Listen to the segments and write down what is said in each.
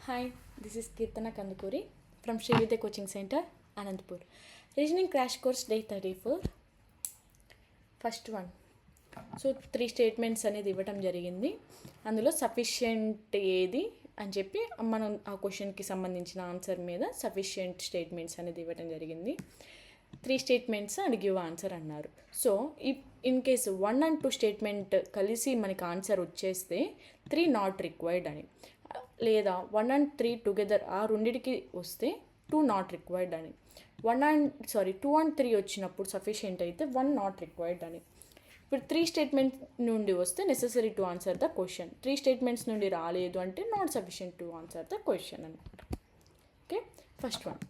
Hi, this is Kirtana Kandukuri from VIDHYA Coaching Center, ANANTAPUR. Reasoning Crash Course Day 34. First one. So 3 statements అనేది ఇవ్వటం జరిగింది. అందులో sufficient ఏది అని చెప్పి మనం ఆ క్వశ్చన్కి సంబంధించిన ఆన్సర్ మీద సఫిషియెంట్ స్టేట్మెంట్స్ అనేది ఇవ్వటం జరిగింది. 3 స్టేట్మెంట్స్ అండ్ గివ్ ఆన్సర్ అన్నారు. So in case 1 and 2 statement కలిసి మనకి ఆన్సర్ వచ్చేస్తే 3 నాట్ రిక్వైర్డ్ అని, లేదా 1 and 3 టుగెదర్ ఆ రెండిటికి వస్తే 2 నాట్ రిక్వైర్డ్ అని, 2 and 3 వచ్చినప్పుడు సఫిషియెంట్ అయితే 1 నాట్ రిక్వైర్డ్ అని. ఇప్పుడు 3 స్టేట్మెంట్ నుండి వస్తే necessary to answer the question, 3 statements నుండి రాలేదు అంటే not sufficient to answer the question అనమాట. Okay, first one.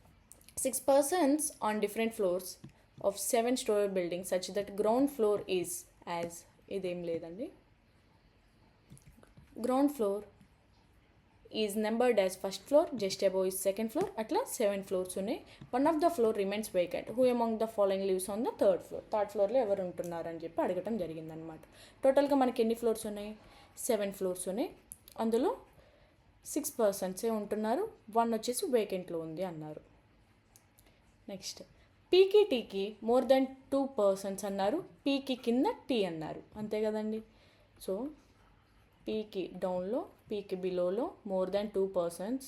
6 persons on different floors of 7-story building such that ground floor is as, ఇదేం లేదండి, ground floor is numbered as first floor, just above is second floor, అట్లా 7 floors ఉన్నాయి. One of the floor remains vacant, who among the following lives on the third ఫ్లోర్లో ఎవరు ఉంటున్నారని చెప్పి అడగటం జరిగిందనమాట. టోటల్గా మనకి ఎన్ని ఫ్లోర్స్ ఉన్నాయి? 7 floors ఉన్నాయి. అందులో 6 persons ఉంటున్నారు, 1 వచ్చేసి వేకెంట్లో ఉంది అన్నారు. నెక్స్ట్, పీకి టీకి మోర్ దెన్ 2 persons అన్నారు, పీకి కింద టీ అన్నారు, అంతే కదండి. సో పీకి డౌన్లో, పీకి బిలోలో more than 2 persons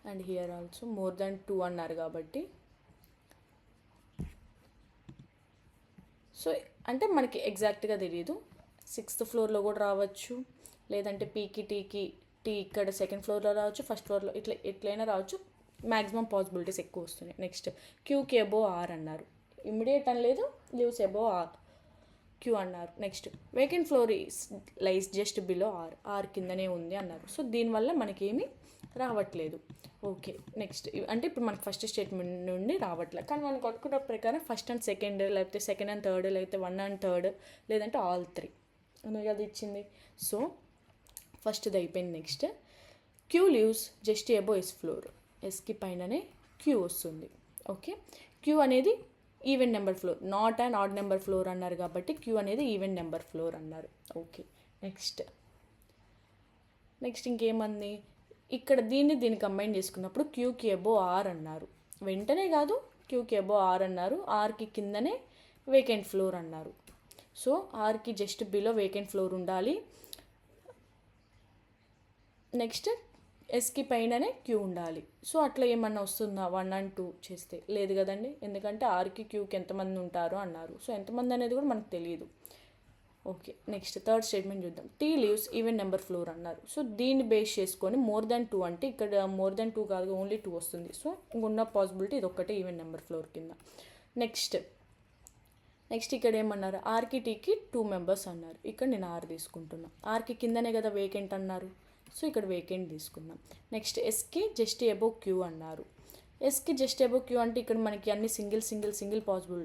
and here also more than 2 అన్నారు కాబట్టి, సో అంటే మనకి ఎగ్జాక్ట్గా తెలియదు. 6th floorలో కూడా రావచ్చు, లేదంటే పీకి టీకి టీ ఇక్కడ 2nd floorలో రావచ్చు, 1st floorలో, ఎట్లయినా రావచ్చు. మ్యాక్సిమం పాసిబిలిటీస్ ఎక్కువ వస్తున్నాయి. నెక్స్ట్, క్యూకి అబో ఆర్ అన్నారు, ఇమ్మీడియట్ అని లేదు, లివ్స్ అబో ఆర్, క్యూ అన్నారు. Next, vacant floor lies just below R కిందనే ఉంది అన్నారు. సో దీనివల్ల మనకేమీ రావట్లేదు. ఓకే, నెక్స్ట్ అంటే ఇప్పుడు మనకి ఫస్ట్ స్టేట్మెంట్ నుండి రావట్లేదు, కానీ మనం కొట్టుకున్న ప్రకారం ఫస్ట్ అండ్ సెకండ్, లేకపోతే సెకండ్ అండ్ థర్డ్, లేకపోతే 1 and 3, లేదంటే ఆల్ 3 అని అది ఇచ్చింది. సో ఫస్ట్ది అయిపోయింది. నెక్స్ట్, క్యూ లివ్స్ జస్ట్ అబో ఎస్ ఫ్లోర్, ఎస్కి పైననే క్యూ వస్తుంది. ఓకే, క్యూ అనేది even number floor, not and odd number floor అన్నారు కాబట్టి క్యూ అనేది ఈవెన్ నెంబర్ ఫ్లోర్ అన్నారు. ఓకే, నెక్స్ట్ ఇంకేమంది, ఇక్కడ దీన్ని కంబైన్ చేసుకున్నప్పుడు క్యూకి అబో ఆర్ అన్నారు, వెంటనే కాదు, క్యూకి అబో ఆర్ అన్నారు, ఆర్కి కిందనే వేకెంట్ ఫ్లోర్ అన్నారు. సో ఆర్కి జస్ట్ బిలో వేకెంట్ ఫ్లోర్ ఉండాలి. నెక్స్ట్, ఎస్కి పైననే క్యూ ఉండాలి. సో అట్లా ఏమన్నా వస్తుందా 1 and 2 చేస్తే? లేదు కదండి, ఎందుకంటే ఆర్కి క్యూకి ఎంతమంది ఉంటారో అన్నారు. సో ఎంతమంది అనేది కూడా మనకు తెలియదు. ఓకే, నెక్స్ట్ థర్డ్ స్టేట్మెంట్ చూద్దాం. T lives even number floor అన్నారు. సో దీన్ని బేస్ చేసుకొని మోర్ దెన్ 2 అంటే ఇక్కడ మోర్ దెన్ 2 కాదు, ఓన్లీ 2 వస్తుంది. సో ఇంకొన్న పాసిబిలిటీ ఇది ఒక్కటే ఈవెన్ నెంబర్ ఫ్లోర్ కింద. నెక్స్ట్ ఇక్కడ ఏమన్నారు, ఆర్కి టీకి 2 members అన్నారు. ఇక్కడ నేను ఆర్ తీసుకుంటున్నా, ఆర్కి కిందనే కదా వేకెంట్ అన్నారు, సో ఇక్కడ వేకెంట్ తీసుకుందాం. నెక్స్ట్, ఎస్కి జస్ట్ అబో క్యూ అన్నారు. ఎస్కి జస్ట్ అబో క్యూ అంటే ఇక్కడ మనకి అన్ని సింగిల్ పాసిబుల్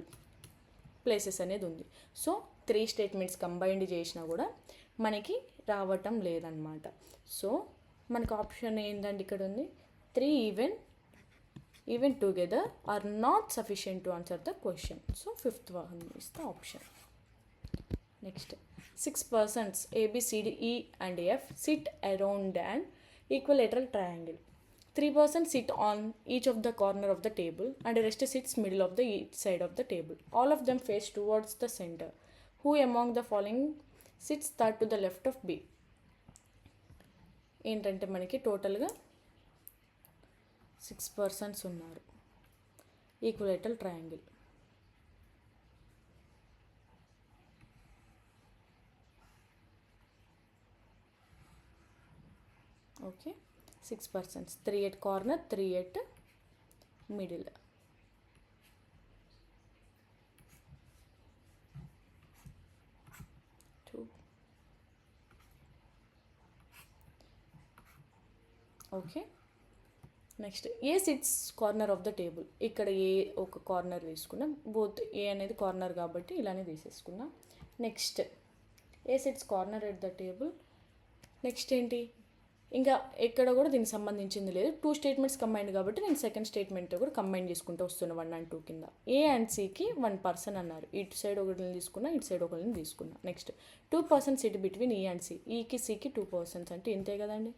ప్లేసెస్ అనేది ఉంది. సో 3 స్టేట్మెంట్స్ కంబైన్డ్ చేసినా కూడా మనకి రావటం లేదనమాట. సో మనకు ఆప్షన్ ఏంటంటే ఇక్కడ ఉంది, 3 even together are not sufficient to answer the question. So 5th one is the option. Next, 6 persons ABCD E and F sit around an equilateral triangle. 3 persons sit on each of the corner of the table and the rest sits middle of the each side of the table. All of them face towards the center. Who among the following sits third to the left of B? ఏంటంటే మనకి టోటల్గా 6 persons ఉన్నారు, equilateral triangle. Okay, 6 persons, 3 at corner, 3 at middle. Okay, next, A sits corner of the table. ఇక్కడ ఏ ఒక corner తీసుకున్నాం, both A అనేది corner కాబట్టి ఇలానే తీసేసుకున్నాం. Next, A sits corner at the table. Next ఏంటి, ఇంకా ఎక్కడ కూడా దీనికి సంబంధించింది లేదు. 2 స్టేట్మెంట్స్ కంబైండ్ కాబట్టి నేను సెకండ్ స్టేట్మెంట్తో కూడా కంబైన్ చేసుకుంటూ వస్తున్నా 1 and 2 కింద. ఏ అండ్ సికి 1 person అన్నారు, ఇటు సైడ్ ఒకరిని తీసుకున్నా, ఇటు సైడ్ ఒకరిని తీసుకున్నా. నెక్స్ట్, 2 persons సిట్ బిట్వీన్ ఈ అండ్ సి, ఈకి సికి 2 persons అంటే ఇంతే కదండి.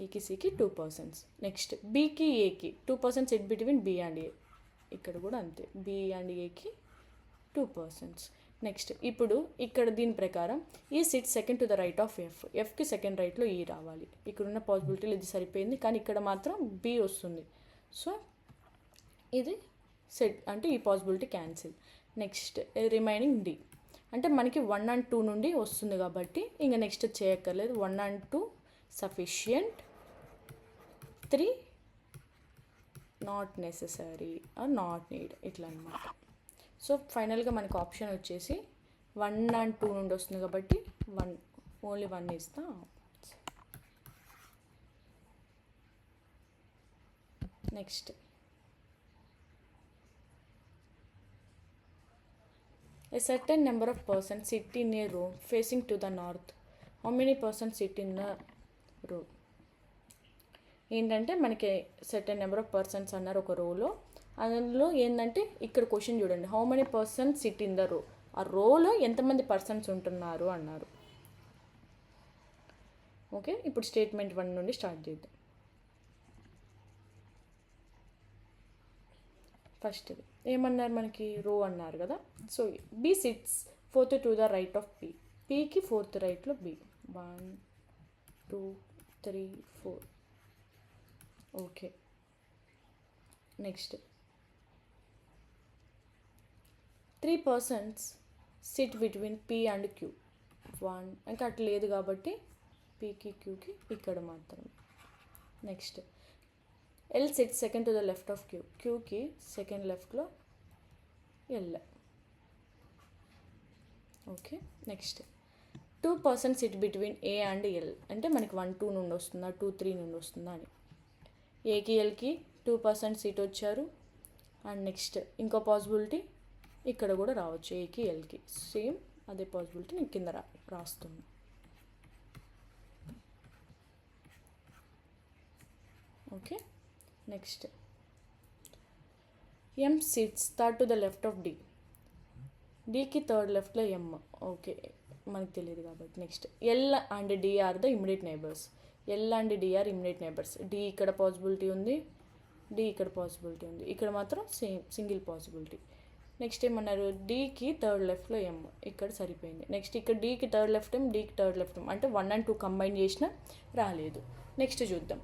ఏకి సికి 2 పర్సన్స్. నెక్స్ట్ బీకి ఏకి 2 persons sit between B and A. ఇక్కడ కూడా అంతే, బి అండ్ ఏకి 2 పర్సన్స్. నెక్స్ట్ ఇప్పుడు ఇక్కడ దీని ప్రకారం E sit second to the right of F. ఎఫ్కి సెకండ్ రైట్లో ఈ రావాలి. ఇక్కడున్న పాసిబిలిటీలు ఇది సరిపోయింది, కానీ ఇక్కడ మాత్రం బి వస్తుంది. సో ఇది సెట్ అంటే ఈ possibility cancel. Next remaining D అంటే మనకి 1 and 2 నుండి వస్తుంది కాబట్టి ఇంకా నెక్స్ట్ చేయక్కర్లేదు. 1 and 2 sufficient, 3 not necessary or not need, ఇట్లా అనమాట. సో ఫైనల్గా మనకు ఆప్షన్ వచ్చేసి 1 and 2 నుండి వస్తుంది కాబట్టి ఓన్లీ 1 ఇస్తా. Next a certain number of persons sit in a row facing to the north. How many persons sit in the row? ఏంటంటే మనకి సర్టెన్ నెంబర్ ఆఫ్ పర్సన్స్ అన్నారు ఒక రోలో. అందులో ఏంటంటే ఇక్కడ క్వశ్చన్ చూడండి, how many persons SIT in the రో. ఆ రోలో ఎంతమంది పర్సన్స్ ఉంటున్నారు అన్నారు. ఓకే, ఇప్పుడు స్టేట్మెంట్ 1 నుండి స్టార్ట్ చేద్దాం. ఫస్ట్ ఏమన్నారు మనకి, రో అన్నారు కదా. So B sits 4th to the right of P. పికి 4th రైట్లో B. 1 2 3 4. Okay, next 3 persons sit between P and Q. 1 ఇంకా అట్లా లేదు కాబట్టి పికి క్యూకి ఇక్కడ మాత్రమే. Next L sit second to the left of Q. క్యూకి సెకండ్ లెఫ్ట్లో L. Okay, next 2 persons sit between A and L. అంటే మనకి 1 2 నుండి వస్తుందా, 2 3 నుండి వస్తుందా అని. ఏకి ఎల్కి 2 పర్సన్స్ సీట్ వచ్చారు. అండ్ నెక్స్ట్ ఇంకో పాసిబిలిటీ ఇక్కడ కూడా రావచ్చు, ఏకి ఎల్కి సేమ్ అదే పాసిబిలిటీ నేను కింద రాస్తున్నా. Okay, next M sits third to the left of D. డికి థర్డ్ లెఫ్ట్లో ఎం. ఓకే, మనకు తెలియదు కాబట్టి. Next L and D are the immediate neighbours. L and D are immediate neighbours. D ఇక్కడ పాసిబిలిటీ ఉంది, డి ఇక్కడ పాసిబిలిటీ ఉంది, ఇక్కడ మాత్రం సేమ్ సింగిల్ పాసిబిలిటీ. నెక్స్ట్ ఏమన్నారు, డీకి థర్డ్ లెఫ్ట్లో ఎం. ఇక్కడ సరిపోయింది. నెక్స్ట్ ఇక్కడ డీకి థర్డ్ లెఫ్ట్ ఎం, డీకి థర్డ్ లెఫ్ట్ ఎం. అంటే 1 and 2 కంబైన్ చేసినా రాలేదు. నెక్స్ట్ చూద్దాం.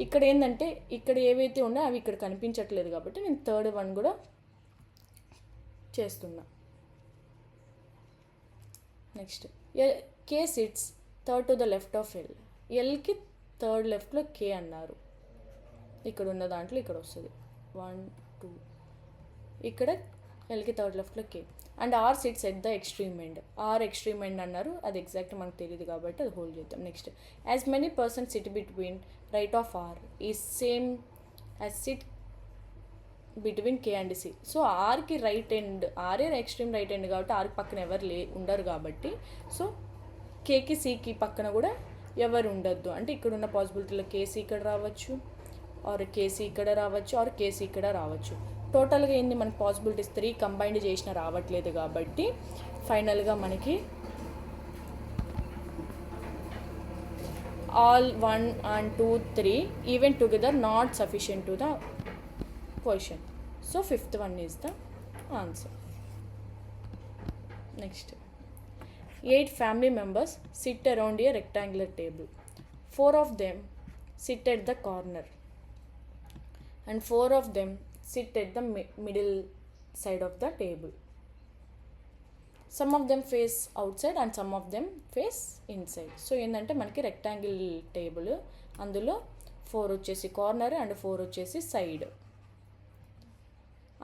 ఇక్కడ ఏంటంటే ఇక్కడ ఏవైతే ఉన్నాయో అవి ఇక్కడ కనిపించట్లేదు కాబట్టి నేను థర్డ్ 1 కూడా చేస్తున్నా. Next K sits third to the left of L. ఎల్కి థర్డ్ లెఫ్ట్లో కే అన్నారు. ఇక్కడ ఉన్న దాంట్లో ఇక్కడ వస్తుంది 1 2. ఇక్కడ ఎల్కి థర్డ్ లెఫ్ట్లో K. And R sits at the extreme end. R extreme end అన్నారు, అది ఎగ్జాక్ట్ మనకు తెలియదు కాబట్టి అది హోల్డ్ చేద్దాం. Next as many persons sit between right of R ఈ same as sit between K and C. So ఆర్కి రైట్ ఎండ్, ఆరే ఎక్స్ట్రీమ్ రైట్ ఎండ్ కాబట్టి ఆర్కి పక్కన ఎవరు ఉండరు కాబట్టి సో కేకి సికి పక్కన కూడా ఎవరు ఉండద్దు. అంటే ఇక్కడ ఉన్న పాసిబిలిటీలో కేసీ ఇక్కడ రావచ్చు, ఆర్ కేసీ ఇక్కడ రావచ్చు, ఆర్ కేసీ ఇక్కడ రావచ్చు. టోటల్గా ఏంది మనకి పాసిబిలిటీస్ 3 కంబైన్డ్ చేసిన రావట్లేదు కాబట్టి ఫైనల్గా మనకి all 1 and 2 3 even together not sufficient to the question. So 5th one is the answer. Next, 8 family members sit around a rectangular table. 4 of them sit at the corner and 4 of them sit at the middle side of the table. Some of them face outside and some of them face inside. So ఏంటంటే మనకి rectangle table, అందులో 4 వచ్చేసి corner and 4 వచ్చేసి side.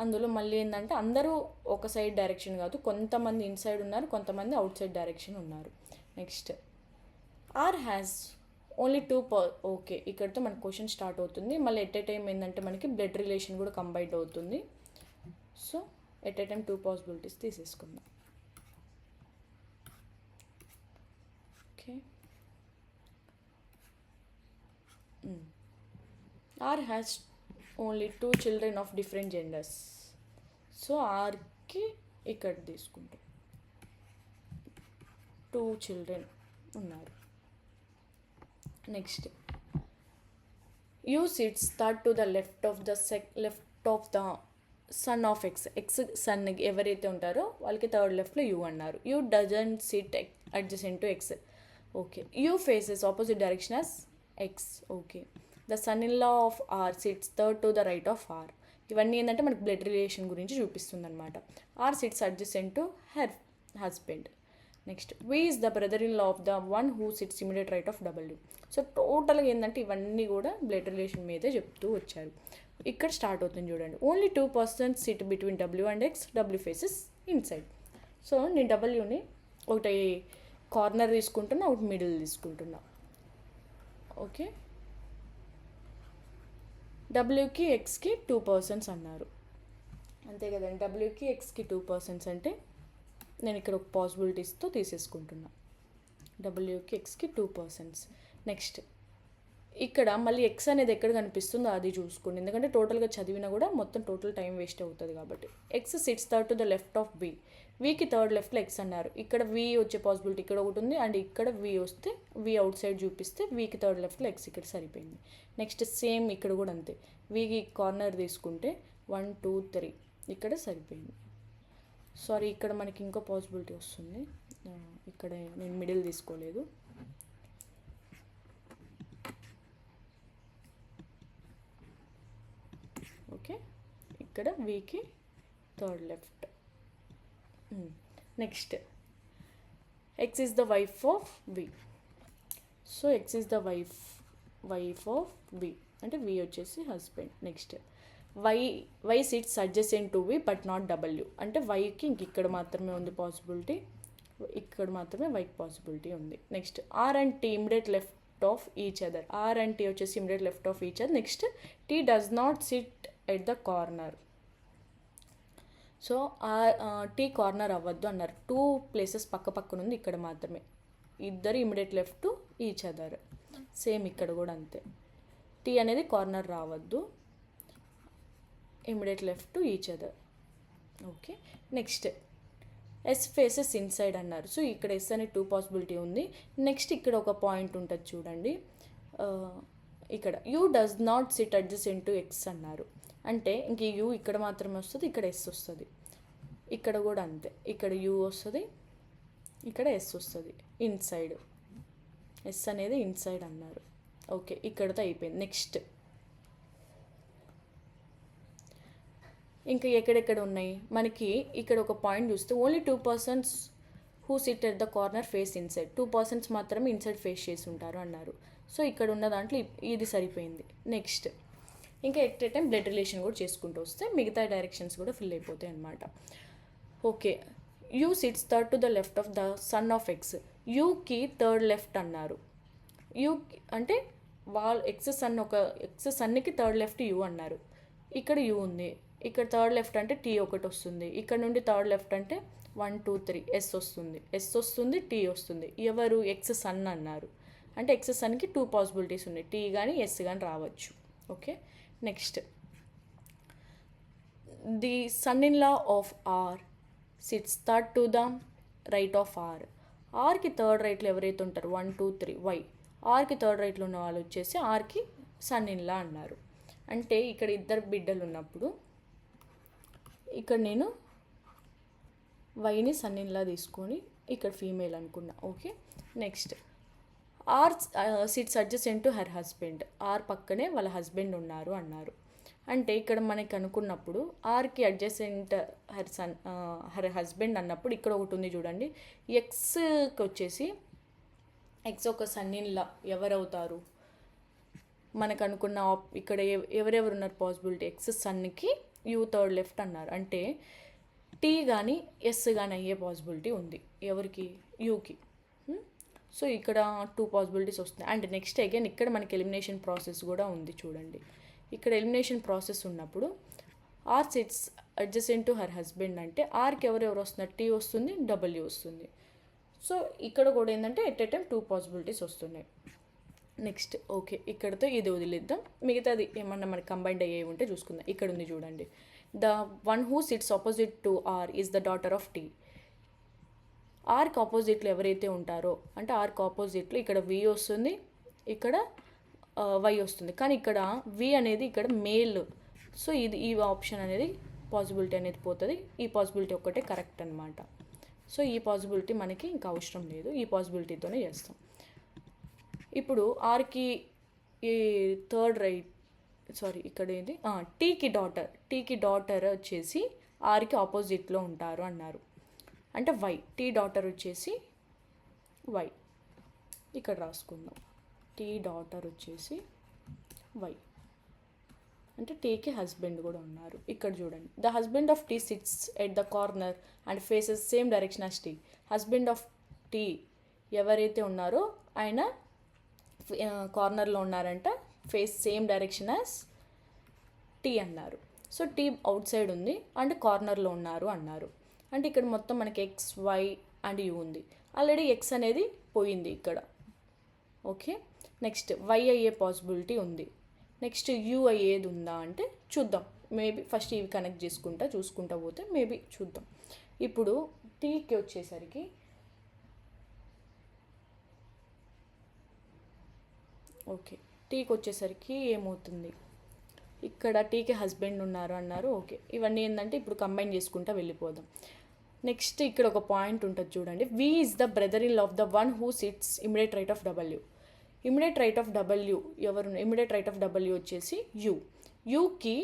అందులో మళ్ళీ ఏంటంటే అందరూ ఒక సైడ్ డైరెక్షన్ కాదు, కొంతమంది ఇన్సైడ్ ఉన్నారు, కొంతమంది అవుట్ సైడ్ డైరెక్షన్ ఉన్నారు. Next R has only 2 okay, ఇక్కడితో మన క్వశ్చన్ స్టార్ట్ అవుతుంది. మళ్ళీ ఎట్ ఏ టైం ఏంటంటే మనకి బ్లడ్ రిలేషన్ కూడా కంబైన్డ్ అవుతుంది. So at a time 2 possibilities తీసేసుకుందాం. Okay, R has only 2 children of different genders. So ఆర్కి ఇక్కడ తీసుకుంటాం 2 children ఉన్నారు. Next U sits third to the left of the son of X son ఎవరైతే ఉంటారో వాళ్ళకి థర్డ్ లెఫ్ట్లో యూ అన్నారు. U doesn't sit adjacent to X. Okay. U faces opposite direction as X. Okay. The son in law of R sits third to the right of R. ఇవన్నీ ఏంటంటే మనకు blood relation గురించి చూపిస్తుంది అనమాట. R sits adjacent to her husband. Next, V is the brother in law of the one who sits immediate right of W. So టోటల్గా ఏంటంటే ఇవన్నీ కూడా బ్లడ్ రిలేషన్ మీదే చెప్తూ వచ్చారు. ఇక్కడ స్టార్ట్ అవుతుంది చూడండి. Only 2% SIT between W and X. W faces inside. So నేను డబ్ల్యూని ఒకటి కార్నర్ తీసుకుంటున్నా, ఒకటి మిడిల్ తీసుకుంటున్నా. ఓకే. డబ్ల్యూకి ఎక్స్కి 2% అన్నారు, అంతే కదండి. డబ్ల్యూకి ఎక్స్కి 2% అంటే నేను ఇక్కడ ఒక పాసిబిలిటీస్తో తీసేసుకుంటున్నా. డబ్ల్యూకి ఎక్స్కి 2%. నెక్స్ట్, ఇక్కడ మళ్ళీ ఎక్స్ అనేది ఎక్కడ కనిపిస్తుందో అది చూసుకోండి, ఎందుకంటే టోటల్గా చదివినా కూడా మొత్తం టోటల్ టైం వేస్ట్ అవుతుంది కాబట్టి. X sits third to the left of V. వీకి థర్డ్ లెఫ్ట్లో ఎక్స్ అన్నారు. ఇక్కడ వి వచ్చే పాసిబిలిటీ ఇక్కడ ఒకటి ఉంది, అండ్ ఇక్కడ వి వస్తే వి అవుట్ సైడ్ చూపిస్తే వీకి థర్డ్ లెఫ్ట్లో ఎక్స్ ఇక్కడ సరిపోయింది. నెక్స్ట్ సేమ్ ఇక్కడ కూడా అంతే. వీకి కార్నర్ తీసుకుంటే 1 2 3 ఇక్కడ సరిపోయింది. సారీ, ఇక్కడ మనకి ఇంకో పాసిబిలిటీ వస్తుంది. ఇక్కడ నేను మిడిల్ తీసుకోలేదు. ఓకే. ఇక్కడ వీకి third left. Next, X is the wife of V. So X is the wife of V అంటే వి వచ్చేసి husband. Next, Y sits adjacent to V but not W అంటే వైకి ఇంక ఇక్కడ మాత్రమే ఉంది పాసిబిలిటీ, ఇక్కడ మాత్రమే వైకి పాసిబిలిటీ ఉంది. Next, R and T immediate left of each other. R and T వచ్చేసి immediate left of each other. Next, T does not sit at the corner. So T corner అవ్వద్దు అన్నారు. 2 ప్లేసెస్ పక్క పక్కన ఉంది, ఇక్కడ మాత్రమే. ఇద్దరు immediate left to each other. Same ఇక్కడ కూడా అంతే. టీ అనేది కార్నర్ రావద్దు, immediate left to each other. Okay. Next, S faces inside అన్నారు. సో ఇక్కడ ఎస్ అనే 2 పాసిబిలిటీ ఉంది. నెక్స్ట్ ఇక్కడ ఒక పాయింట్ ఉంటుంది చూడండి, ఇక్కడ you does not SIT adjacent to X అన్నారు. అంటే ఇంక యూ ఇక్కడ మాత్రమే వస్తుంది, ఇక్కడ ఎస్ వస్తుంది. ఇక్కడ కూడా అంతే, ఇక్కడ యూ వస్తుంది, ఇక్కడ ఎస్ వస్తుంది. ఇన్సైడ్ ఎస్ అనేది ఇన్సైడ్ అన్నారు. ఓకే, ఇక్కడతో అయిపోయింది. నెక్స్ట్, ఇంకా ఎక్కడెక్కడ ఉన్నాయి మనకి ఇక్కడ ఒక పాయింట్ చూస్తే only 2% who SIT at the corner face inside. 2% మాత్రమే ఇన్సైడ్ ఫేస్ చేసి ఉంటారు అన్నారు. సో ఇక్కడ ఉన్న దాంట్లో ఇది సరిపోయింది. నెక్స్ట్, ఇంకా at a time blood relation కూడా చేసుకుంటూ వస్తే మిగతా డైరెక్షన్స్ కూడా ఫిల్ అయిపోతాయి అన్నమాట. Okay. U sits third to the left of the son of X. యూకి థర్డ్ లెఫ్ట్ అన్నారు. యూ అంటే ఎక్స్ సన్కి థర్డ్ లెఫ్ట్ యూ అన్నారు. ఇక్కడ యూ ఉంది, ఇక్కడ థర్డ్ లెఫ్ట్ అంటే టీ ఒకటి వస్తుంది. ఇక్కడ నుండి థర్డ్ లెఫ్ట్ అంటే 1 2 3 ఎస్ వస్తుంది, టీ వస్తుంది. ఎవరు? ఎక్స్ సన్ అన్నారు. అంటే ఎక్స్ సన్కి 2 పాసిబిలిటీస్ ఉన్నాయి, టీ కానీ ఎస్ కానీ రావచ్చు. Okay. Next, the son in law of R sits third to the right of R. ఆర్కి థర్డ్ రైట్లో ఎవరైతే ఉంటారో 1 2 3 వై. ఆర్కి థర్డ్ రైట్లో ఉన్న వాళ్ళు వచ్చేసి ఆర్కి సన్ ఇన్ లా అన్నారు. అంటే ఇక్కడ ఇద్దరు బిడ్డలు ఉన్నప్పుడు ఇక్కడ నేను వైని సన్ ఇన్ లా తీసుకొని ఇక్కడ ఫీమేల్ అనుకున్నా. Okay. Next, R sits adjacent to her husband. R పక్కనే వాళ్ళ హస్బెండ్ ఉన్నారు అన్నారు. అంటే ఇక్కడ మనకి అనుకున్నప్పుడు ఆర్కి అడ్జసెంట్ హర్ హస్బెండ్ అన్నప్పుడు ఇక్కడ ఒకటి ఉంది చూడండి, ఎక్స్కి వచ్చేసి ఎక్స్ ఒక సన్ ఇన్ లా ఎవరవుతారు మనకు అనుకున్న ఇక్కడ ఎవరెవరు ఉన్నారు పాసిబిలిటీ. ఎక్స్ సన్కి యూ థర్డ్ లెఫ్ట్ అన్నారు. అంటే టీ కానీ ఎస్ కానీ అయ్యే పాసిబిలిటీ ఉంది ఎవరికి? యూకి. సో ఇక్కడ 2 పాసిబిలిటీస్ వస్తున్నాయి. అండ్ నెక్స్ట్ అగైన్ ఇక్కడ మనకి ఎలిమినేషన్ ప్రాసెస్ కూడా ఉంది చూడండి. ఇక్కడ ఎలిమినేషన్ ప్రాసెస్ ఉన్నప్పుడు R sits adjacent to her husband అంటే ఆర్కి ఎవరెవరు వస్తున్నారు? టీ వస్తుంది, డబ్ల్యూ వస్తుంది. సో ఇక్కడ కూడా ఏంటంటే ఎట్ ఏ టైం 2 పాసిబిలిటీస్ వస్తున్నాయి. నెక్స్ట్, ఓకే, ఇక్కడతో ఇది వదిలేద్దాం. మిగతాది ఏమన్నా మనకి కంబైండ్ అయ్యే ఉంటే చూసుకుందాం. ఇక్కడ ఉంది చూడండి, the one who sits opposite to R is the daughter of T. ఆర్కి ఆపోజిట్లో ఎవరైతే ఉంటారో అంటే ఆర్కి ఆపోజిట్లో ఇక్కడ వి వస్తుంది, ఇక్కడ వై వస్తుంది. కానీ ఇక్కడ వి అనేది ఇక్కడ మేల్. సో ఈ ఆప్షన్ అనేది పాసిబిలిటీ అనేది పోతుంది. ఈ పాసిబిలిటీ ఒక్కటే కరెక్ట్ అనమాట. సో ఈ పాసిబిలిటీ మనకి ఇంకా అవసరం లేదు, ఈ పాసిబిలిటీతోనే చేస్తాం. ఇప్పుడు ఆర్కి ఈ ఇక్కడ ఏంటి, టీకి డాటర్ వచ్చేసి ఆర్కి ఆపోజిట్లో ఉంటారు అన్నారు. అంటే వై, టీ డాటర్ వచ్చేసి వై. ఇక్కడ రాసుకుందాం, టీ డాటర్ వచ్చేసి వై. అంటే టీకి హస్బెండ్ కూడా ఉన్నారు. ఇక్కడ చూడండి, the husband of T sits at the corner and faces same direction as T. Husband of T ఎవరైతే ఉన్నారో ఆయన కార్నర్లో ఉన్నారంట, face same direction as T అన్నారు. సో టీ అవుట్ సైడ్ ఉంది అండ్ కార్నర్లో ఉన్నారు అన్నారు. అంటే ఇక్కడ మొత్తం మనకి ఎక్స్, వై అండ్ యూ ఉంది. ఆల్రెడీ ఎక్స్ అనేది పోయింది ఇక్కడ. ఓకే, నెక్స్ట్ వై అయ్యే పాసిబిలిటీ ఉంది. నెక్స్ట్ యూ అయ్యేది ఉందా అంటే చూద్దాం. మేబీ ఫస్ట్ ఇవి కనెక్ట్ చూసుకుంటా పోతే మేబీ చూద్దాం. ఇప్పుడు టీకి వచ్చేసరికి టీకి వచ్చేసరికి ఏమవుతుంది, ఇక్కడ టీకి హస్బెండ్ ఉన్నారు అన్నారు. ఓకే, ఇవన్నీ ఏంటంటే ఇప్పుడు కంబైన్ చేసుకుంటా వెళ్ళిపోదాం. నెక్స్ట్ ఇక్కడ ఒక పాయింట్ ఉంటుంది చూడండి, V is the brother in law of the one who sits immediate right of W. Immediate right of W ఎవరు? ఇమిడియట్ రైట్ ఆఫ్ డబ్ల్యూ వచ్చేసి యూ. యూకి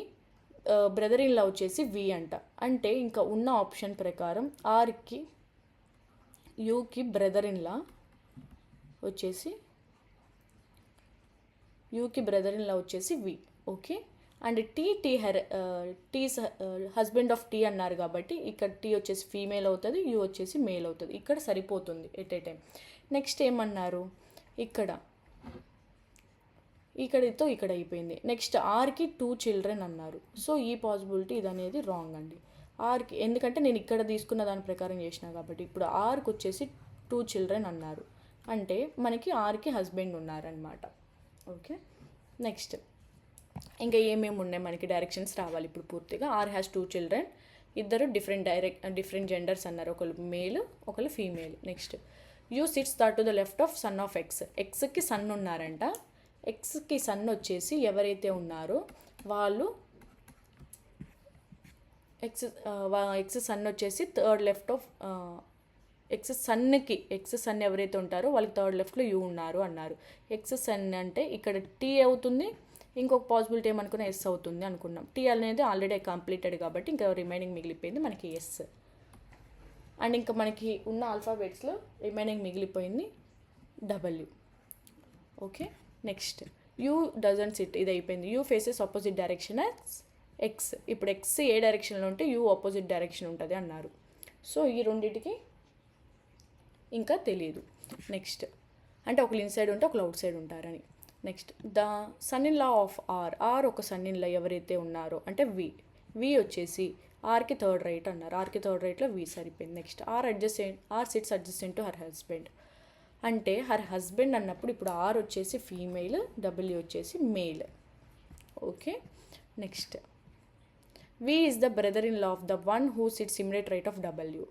బ్రదర్ ఇన్ లా వచ్చేసి వి అంట. అంటే ఇంకా ఉన్న ఆప్షన్ ప్రకారం ఆర్కి యూకి బ్రదర్ ఇన్ లా వచ్చేసి V. Okay, and T's husband of T అన్నారు కాబట్టి ఇక్కడ టీ వచ్చేసి ఫీమేల్ అవుతుంది, యూ వచ్చేసి మేల్ అవుతుంది. ఇక్కడ సరిపోతుంది ఎట్ ఏ టైం. నెక్స్ట్ ఏమన్నారు, ఇక్కడితో ఇక్కడ అయిపోయింది. నెక్స్ట్ ఆర్కి 2 children అన్నారు. సో ఈ పాసిబిలిటీ ఇది అనేది రాంగ్ అండి. ఆర్కి ఎందుకంటే నేను ఇక్కడ తీసుకున్న దాని ప్రకారం చేసిన కాబట్టి. ఇప్పుడు ఆర్కి వచ్చేసి 2 children అన్నారు. అంటే మనకి ఆర్కి హస్బెండ్ ఉన్నారనమాట. ఓకే, నెక్స్ట్ ఇంకా ఏమేమి ఉన్నాయి మనకి డైరెక్షన్స్ రావాలి ఇప్పుడు పూర్తిగా. ఆర్ హ్యాస్ 2 children, ఇద్దరు డిఫరెంట్ జెండర్స్ అన్నారు, ఒకళ్ళు మేల్ ఒకళ్ళు female. Next U sits to the left of son of X. ఎక్స్కి సన్ ఉన్నారంట. ఎక్స్కి సన్ వచ్చేసి ఎవరైతే ఉన్నారో వాళ్ళు ఎక్స్ సన్ వచ్చేసి third left of X son ఎవరైతే ఉంటారో వాళ్ళకి థర్డ్ లెఫ్ట్లో యూ ఉన్నారు అన్నారు. ఎక్స్ సన్ అంటే ఇక్కడ టీ అవుతుంది, ఇంకొక పాసిబిలిటీ ఏమనుకున్నా ఎస్ అవుతుంది అనుకున్నాం. టీ అనేది ఆల్రెడీ కంప్లీటెడ్ కాబట్టి ఇంకా రిమైనింగ్ మిగిలిపోయింది మనకి ఎస్. అండ్ ఇంకా మనకి ఉన్న ఆల్ఫాబెట్స్లో రిమైనింగ్ మిగిలిపోయింది W. Okay, next you doesn't SIT, ఇది అయిపోయింది. You faces opposite direction as X. ఇప్పుడు ఎక్స్ ఏ డైరెక్షన్లో ఉంటే యూ ఆపోజిట్ డైరెక్షన్ ఉంటుంది అన్నారు. సో ఈ రెండింటికి ఇంకా తెలియదు. నెక్స్ట్ అంటే ఒకళ్ళు ఇన్సైడ్ ఉంటే ఒకళ్ళు అవుట్ సైడ్ ఉంటారని. Next the son in law of R ఒక సన్ ఇన్ లా ఎవరైతే ఉన్నారో అంటే వి వచ్చేసి ఆర్కి థర్డ్ రైట్ అన్నారు. ఆర్కి థర్డ్ రైట్లో వి సరిపోయింది. Next R sits adjacent to her husband. అంటే హర్ హస్బెండ్ అన్నప్పుడు ఇప్పుడు ఆర్ వచ్చేసి ఫీమేల్, డబ్ల్యూ వచ్చేసి male. Okay, next V is the brother in law of the one who sits immediate right of W.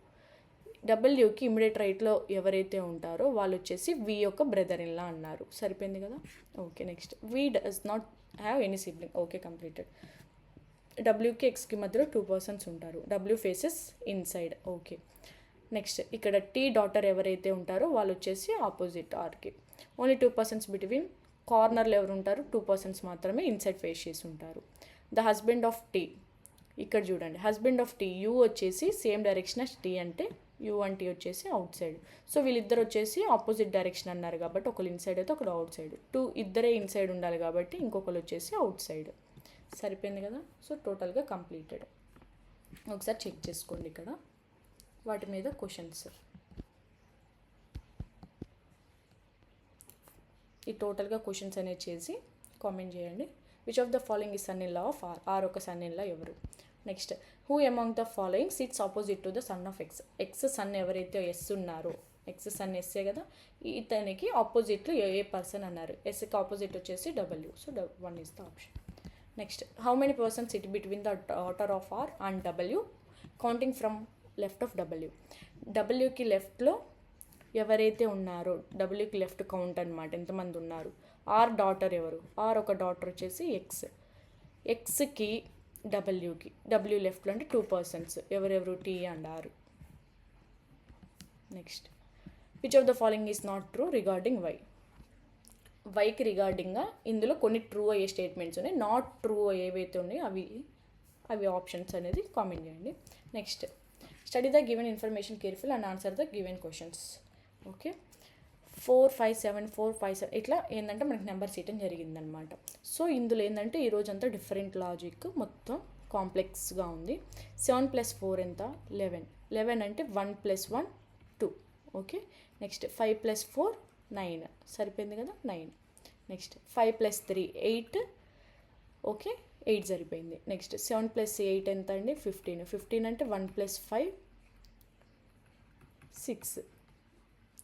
డబ్ల్యూకి immediate రైట్లో ఎవరైతే ఉంటారో వాళ్ళు వచ్చేసి వి యొక్క బ్రదర్ ఇన్ లా అన్నారు. సరిపోయింది కదా. Okay, next V does not have any sibling. Okay, completed. డబ్ల్యూకి ఎక్స్కి మధ్యలో 2 persons ఉంటారు. W faces inside. Okay, next ఇక్కడ టీ డాటర్ ఎవరైతే ఉంటారో వాళ్ళు వచ్చేసి ఆపోజిట్ ఆర్కి. ఓన్లీ 2 persons బిట్వీన్ కార్నర్లో ఎవరు ఉంటారు, 2 persons మాత్రమే ఇన్సైడ్ ఫేస్ చేసి ఉంటారు. ద హస్బెండ్ ఆఫ్ టీ, ఇక్కడ చూడండి హస్బెండ్ ఆఫ్ టీ యూ వచ్చేసి సేమ్ డైరెక్షన్ యాజ్ టీ అంటే యూ అండ్ టీ వచ్చేసి అవుట్ సైడ్. సో వీళ్ళిద్దరు వచ్చేసి ఆపోజిట్ డైరెక్షన్ అన్నారు కాబట్టి ఒకళ్ళు ఇన్సైడ్ అయితే ఒకళ్ళు అవుట్ సైడ్. ఇద్దరే ఇన్సైడ్ ఉండాలి కాబట్టి ఇంకొకరు వచ్చేసి అవుట్ సైడ్. సరిపోయింది కదా. సో టోటల్గా కంప్లీటెడ్. ఒకసారి చెక్ చేసుకోండి ఇక్కడ వాటి మీద క్వశ్చన్స్. ఈ టోటల్గా క్వశ్చన్స్ అనేది చేసి కామెంట్ చేయండి. విచ్ ఆఫ్ ద ఫాలోయింగ్ ఈ son in law of R ఒక సన్ ఇన్ లా ఎవరు. Next who among the following sits opposite to the son of X. X son ఎవరైతే ఎస్ ఉన్నారో, ఎక్స్ సన్ ఎస్సే కదా, ఇతనికి ఆపోజిట్లో ఏ పర్సన్ అన్నారు. ఎస్కి ఆపోజిట్ వచ్చేసి W. So 1 is the option. Next how many persons sit between the daughter of R and W counting from left of W. డబ్ల్యూకి లెఫ్ట్లో ఎవరైతే ఉన్నారో, డబ్ల్యూకి లెఫ్ట్ కౌంట్ అనమాట ఎంతమంది ఉన్నారు. ఆర్ డాటర్ ఎవరు? ఆర్ ఒక డాటర్ వచ్చేసి ఎక్స్. ఎక్స్కి డబ్ల్యూకి, డబ్ల్యూ లెఫ్ట్లో అంటే 2 పర్సన్స్ ఎవరెవరు? T and R. Next, which of the following is not true regarding Y? వైకి రిగార్డింగ్గా ఇందులో కొన్ని ట్రూ అయ్యే స్టేట్మెంట్స్ ఉన్నాయి, నాట్ ట్రూ ఏవైతే ఉన్నాయో అవి ఆప్షన్స్ అనేది కామెంట్ చేయండి. Next, study the given information careful and answer the given questions. Okay, 4, 5, 7, 4, 5, 7 ఇట్లా ఏంటంటే మనకి నెంబర్స్ ఇవ్వడం జరిగిందనమాట. సో ఇందులో ఏంటంటే ఈరోజంతా డిఫరెంట్ లాజిక్, మొత్తం కాంప్లెక్స్గా ఉంది. 7 + 4 ఎంత? 11. 11 అంటే 1 + 1 2. Okay, next 5 + 4 9. సరిపోయింది కదా, 9. నెక్స్ట్ 5 + 3 8. ఓకే, 8 సరిపోయింది. నెక్స్ట్ 7 + 8 ఎంత అండి? 15. 15 అంటే 1 + 5 6.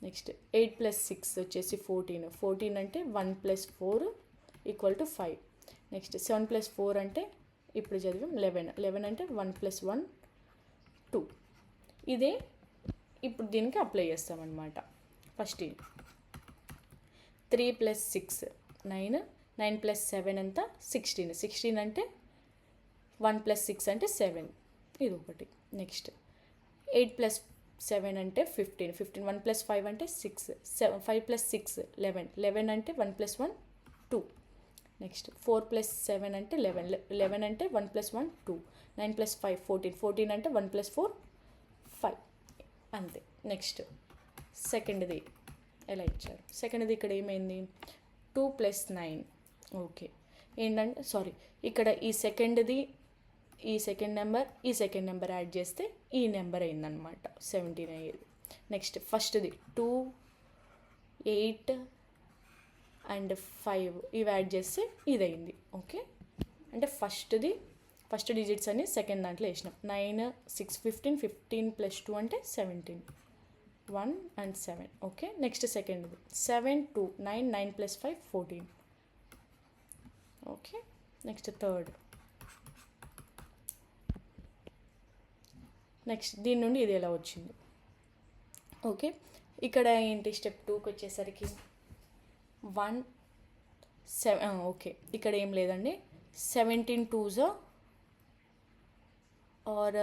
నెక్స్ట్ 8 + 6 వచ్చేసి 14. 14 అంటే 1 + 4 = 5. నెక్స్ట్ 7 + 4 అంటే ఇప్పుడు చదివాం 11. 11 అంటే 1 + 1 2. ఇదే ఇప్పుడు దీనికి అప్లై చేస్తామన్నమాట. ఫస్ట్ 3 + 6 9. 9 + 7 ఎంత? 16. 16 అంటే 1 + 6 అంటే 7. ఇది ఒకటి. నెక్స్ట్ 8 + 7 అంటే 15. 15 1 + 5 అంటే 6. 5 + 6 11. 11 అంటే 1 + 1 2. నెక్స్ట్ 4 + 7 అంటే 11. 11 అంటే 1 + 1 2. 9 + 5 14. 14 అంటే 1 + 4 5. అంతే. నెక్స్ట్ సెకండ్ది ఎలా ఇచ్చారు? సెకండ్ది ఇక్కడ ఏమైంది? 2 + 9. ఓకే, ఏంటంటే సారీ, ఇక్కడ ఈ సెకండ్ది ఈ సెకండ్ నెంబర్ యాడ్ చేస్తే ఈ నెంబర్ అయిందనమాట, 17 అయ్యేది. నెక్స్ట్ ఫస్ట్ది 2 8 అండ్ 5 ఇవి యాడ్ చేస్తే ఇది అయింది. ఓకే, అంటే ఫస్ట్ డిజిట్స్ అన్ని సెకండ్ దాంట్లో వేసినాం. 9 6 15. 15 + 2 అంటే 17. 1 and 7. ఓకే, నెక్స్ట్ సెకండ్ది 7 2 9. 9 + 5 14. Okay, next third. నెక్స్ట్ దీని నుండి ఇది ఎలా వచ్చింది? ఓకే, ఇక్కడ ఏంటి? స్టెప్ 2కి వచ్చేసరికి 1 7. ఓకే, ఇక్కడ ఏం లేదండి. 17 2s ఆర్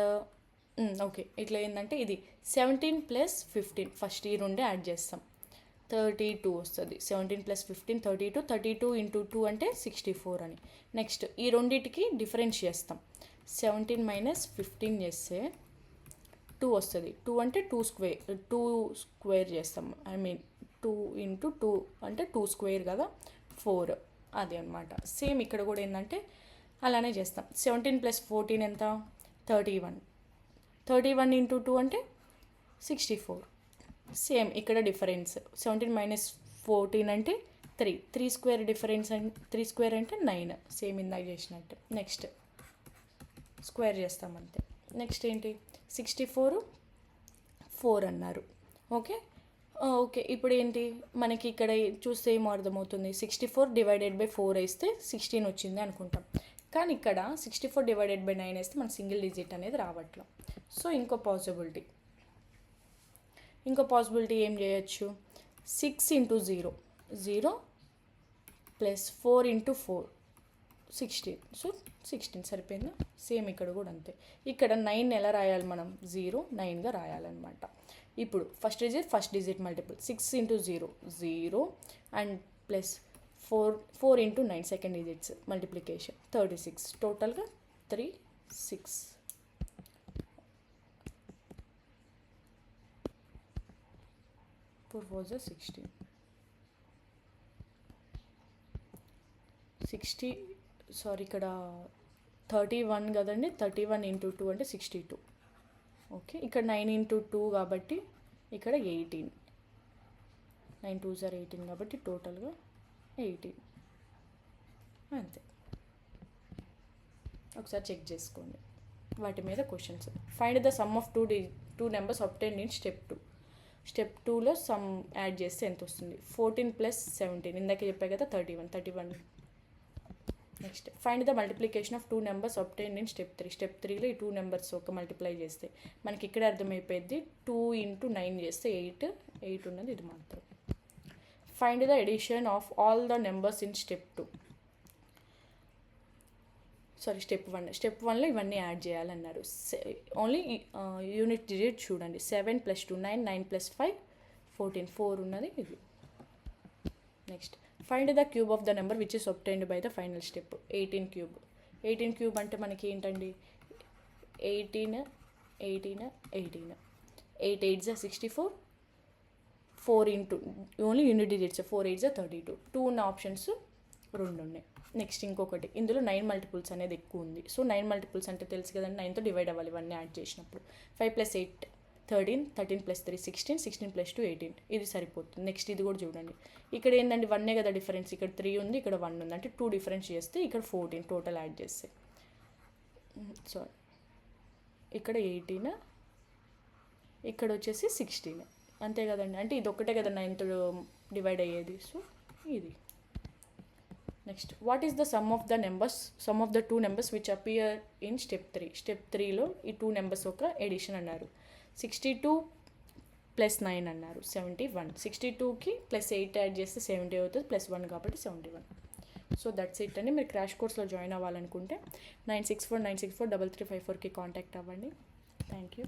ఓకే, ఇట్లా ఏంటంటే ఇది 17 + 15 ఫస్ట్ ఈ రెండే యాడ్ చేస్తాం, 32 వస్తుంది. 17 + 15 32. 32 × 2 అంటే 64 అని. నెక్స్ట్ ఈ రెండింటికి డిఫరెన్స్ చేస్తాం. 17 - 15 చేస్తే 2 వస్తుంది. 2 అంటే 2 స్క్వేర్ చేస్తాం. ఐ మీన్ 2 × 2 అంటే 2 స్క్వేర్ కదా, 4. అది అనమాట. సేమ్ ఇక్కడ కూడా ఏంటంటే అలానే చేస్తాం. 17 + 14 ఎంత? 31. 31 × 2 అంటే 64. సేమ్ ఇక్కడ డిఫరెన్స్. 17 - 14 అంటే 3. 3 స్క్వేర్ డిఫరెన్స్ 3 స్క్వేర్ అంటే 9. సేమ్ ఇందాక చేసినట్టు. నెక్స్ట్ స్క్వేర్ చేస్తాం అంతే. నెక్స్ట్ ఏంటి? 64 4 అన్నారు. ఓకే ఓకే, ఇప్పుడు ఏంటి మనకి ఇక్కడ చూస్తే ఏమో అర్థమవుతుంది. 64 / 4 వేస్తే 16 వచ్చింది అనుకుంటాం. కానీ ఇక్కడ 64 / 9 వేస్తే మన సింగిల్ డిజిట్ అనేది రావట్లేదు. సో ఇంకో పాసిబిలిటీ ఏం చేయొచ్చు? 6 × 0 0 + 4 × 4 16. సో 16 సరిపోయిందా? సేమ్ ఇక్కడ కూడా అంతే. ఇక్కడ 9 ఎలా రాయాలి మనం? 0 9గా రాయాలన్నమాట. ఇప్పుడు first digit multiple 6 × 0 0 and plus 4 × 9 second digits multiplication 36. టోటల్గా 3 6. 4 4 16. 60 సారీ, ఇక్కడ 31 కదండి. 31 × 2 అంటే 62. ఓకే, ఇక్కడ 9 × 2 కాబట్టి ఇక్కడ 18. 9 2s are 18 కాబట్టి టోటల్గా 18. అంతే. ఒకసారి చెక్ చేసుకోండి వాటి మీద questions. Find the sum of two numbers obtained in step 2. Step 2లో సమ్ యాడ్ చేస్తే ఎంత వస్తుంది? 14 + 17. ఇందాక చెప్పా కదా 31. Next find the multiplication of 2 numbers obtained in step 3. Step 3లో ఈ 2 నెంబర్స్ ఒక మల్టిప్లై చేస్తే మనకి ఇక్కడ అర్థమైపోయింది. 2 × 9 చేస్తే 8 ఉన్నది ఇది మాత్రం. Find the addition of all the numbers in step 2. Step 1. Step 1లో ఇవన్నీ యాడ్ చేయాలన్నారు. ఓన్లీ యూనిట్ డిజిట్ చూడండి. 7 + 2 9, 9 + 5 14, 4 ఉన్నది ఇది. Next find the cube of the number which is obtained by the final step. 18 cube. 18 cube అంటే మనకి ఏంటండి, 18 18 18 8 8 64, 4 into only unit digits 4 8 32. 2 ఉన్న ఆప్షన్స్ 2 ఉన్నాయి. నెక్స్ట్ ఇంకొకటి, ఇందులో 9 మల్టిపుల్స్ అనేది ఎక్కువ ఉంది. సో 9 మల్టిపుల్స్ అంటే తెలుసు కదండి, 9తో డివైడ్ అవ్వాలి ఇవన్నీ యాడ్ చేసినప్పుడు. 5 + 8 13, 13 + 3 16, 16 + 2 18. ఇది సరిపోతుంది. నెక్స్ట్ ఇది కూడా చూడండి. ఇక్కడ ఏంటంటే 1 కదా డిఫరెన్స్, ఇక్కడ 3 ఉంది, ఇక్కడ 1 ఉంది, అంటే 2 డిఫరెన్స్ చేస్తే ఇక్కడ 14 టోటల్ యాడ్ చేస్తే. సారీ, ఇక్కడ 18, ఇక్కడ వచ్చేసి 16, అంతే కదండి. అంటే ఇది ఒక్కటే కదా 9తో డివైడ్ అయ్యేది. సో ఇది. Next what is the sum of the 2 numbers which appear in step 3. Step 3లో ఈ 2 నెంబర్స్ ఒక ఎడిషన్ అన్నారు. 62 + 9 అన్నారు, 71. 62కి +8 యాడ్ చేస్తే 70 అవుతుంది, +1 కాబట్టి 71. సో దట్స్ ఇట్ అండి. మీరు క్రాష్ కోర్స్లో జాయిన్ అవ్వాలనుకుంటే 964 964 3354కి కాంటాక్ట్ అవ్వండి. Thank you.